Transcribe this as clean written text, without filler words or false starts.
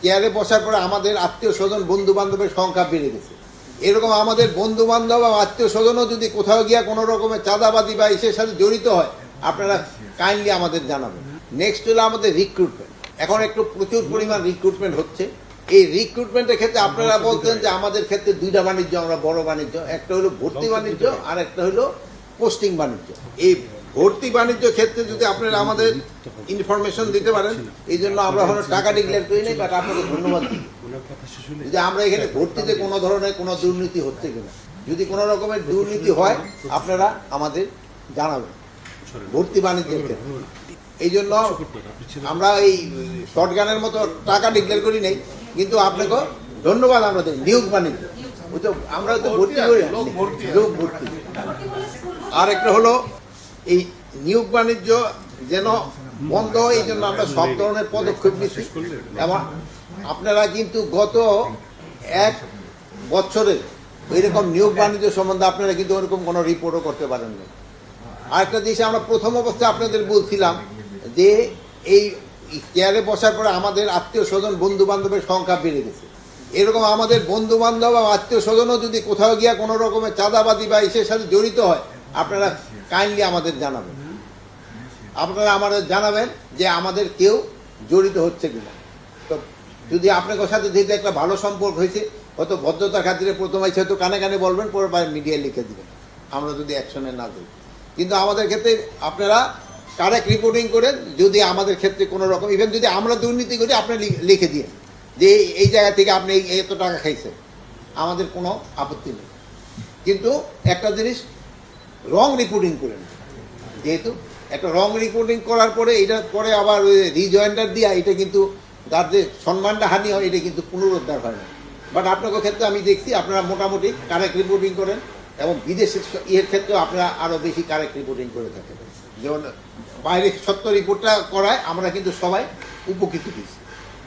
চেয়ারে বসার পরে আমাদের আত্মীয় স্বজন বন্ধু বান্ধবের সংখ্যা বেড়ে গেছে। এরকম আমাদের বন্ধু বান্ধব বা আত্মীয় স্বজনও যদি কোথাও গিয়া কোনো রকমের চাঁদাবাদি বা ইসের সাথে জড়িত হয়, আপনারা কাইন্ডলি আমাদের জানাবেন। নেক্সট হলো আমাদের রিক্রুটমেন্ট। এখন একটু প্রচুর পরিমাণ রিক্রুটমেন্ট হচ্ছে। এই রিক্রুটমেন্টের ক্ষেত্রে আপনারা বলতেন যে আমাদের ক্ষেত্রে দুইটা বাণিজ্য, আমরা বড় বাণিজ্য, একটা হলো ভর্তি বাণিজ্য আর একটা হলো পোস্টিং বাণিজ্য। এই ভর্তি বাণিজ্য ক্ষেত্রে যদি আপনারা আমাদের ইনফরমেশন দিতে পারেন, এই জন্য আমরা হলো টাকা ডিক্লেয়ার করি নাই, বাট আপনাকে ধন্যবাদ দিই যে আমরা এখানে ভর্তিতে কোনো ধরনের কোনো দুর্নীতি হচ্ছে কিনা। যদি কোনো রকমের দুর্নীতি হয় আপনারা আমাদের জানাবেন ভর্তি বাণিজ্যের ক্ষেত্রে। এই জন্য আমরা এই শর্টগানের মতো টাকা ডিক্লেয়ার করি নাই, কিন্তু আপনাকে ধন্যবাদ আমরা দিই। নিয়োগ বাণিজ্য আমরা তো ভর্তি করি, লোক ভর্তি। আর একটা হলো এই নিয়োগ বাণিজ্য যেন বন্ধ হয়, এই জন্য আমরা সব ধরনের পদক্ষেপ নিচ্ছি। এবং আপনারা কিন্তু গত এক বছরে এরকম নিয়োগ বাণিজ্য সম্বন্ধে আপনারা কিন্তু ওরকম কোনো রিপোর্টও করতে পারেন না। আরেকটা জিনিস আমরা প্রথম অবস্থায় আপনাদের বলছিলাম যে এই চেয়ারে বসার পরে আমাদের আত্মীয় স্বজন বন্ধু বান্ধবের সংখ্যা বেড়ে গেছে। এরকম আমাদের বন্ধু বান্ধব বা আত্মীয় স্বজনও যদি কোথাও গিয়া কোনো রকমের চাঁদাবাদি বা ইসের সাথে জড়িত হয়, আপনারা কাইন্ডলি আমাদের জানাবেন। আপনারা আমাদের জানাবেন যে আমাদের কেউ জড়িত হচ্ছে কিনা। তো যদি আপনাদের সাথে যেহেতু একটা ভালো সম্পর্ক হয়েছে, হয়তো ভদ্রতার খাতিরে প্রথমে হয়তো কানে কানে বলবেন, পরে মিডিয়ায় লিখে দিবেন, আমরা যদি অ্যাকশনে না দিই। কিন্তু আমাদের ক্ষেত্রে আপনারা কারেক্ট রিপোর্টিং করেন। যদি আমাদের ক্ষেত্রে কোনো রকম ইভেন যদি আমরা দুর্নীতি করি, আপনি লিখে দিন যে এই জায়গা থেকে আপনি এত টাকা খাইছেন, আমাদের কোনো আপত্তি নেই। কিন্তু একটা জিনিস রং রিপোর্টিং করেন, যেহেতু একটা রং রিপোর্টিং করার পরে এটা পরে আবার রিজয়েন্ডার দিয়া এটা কিন্তু তার যে সম্মানটা হানি হয়, এটা কিন্তু পুনরুদ্ধার হয় না। বাট আপনাদের ক্ষেত্রে আমি দেখছি আপনারা মোটামুটি কারেক্ট রিপোর্টিং করেন, এবং বিদেশের ইয়ের ক্ষেত্রেও আপনারা আরও বেশি কারেক্ট রিপোর্টিং করে থাকেন। যেমন বাইরে সত্য রিপোর্টটা করায় আমরা কিন্তু সবাই উপকৃত হয়েছি।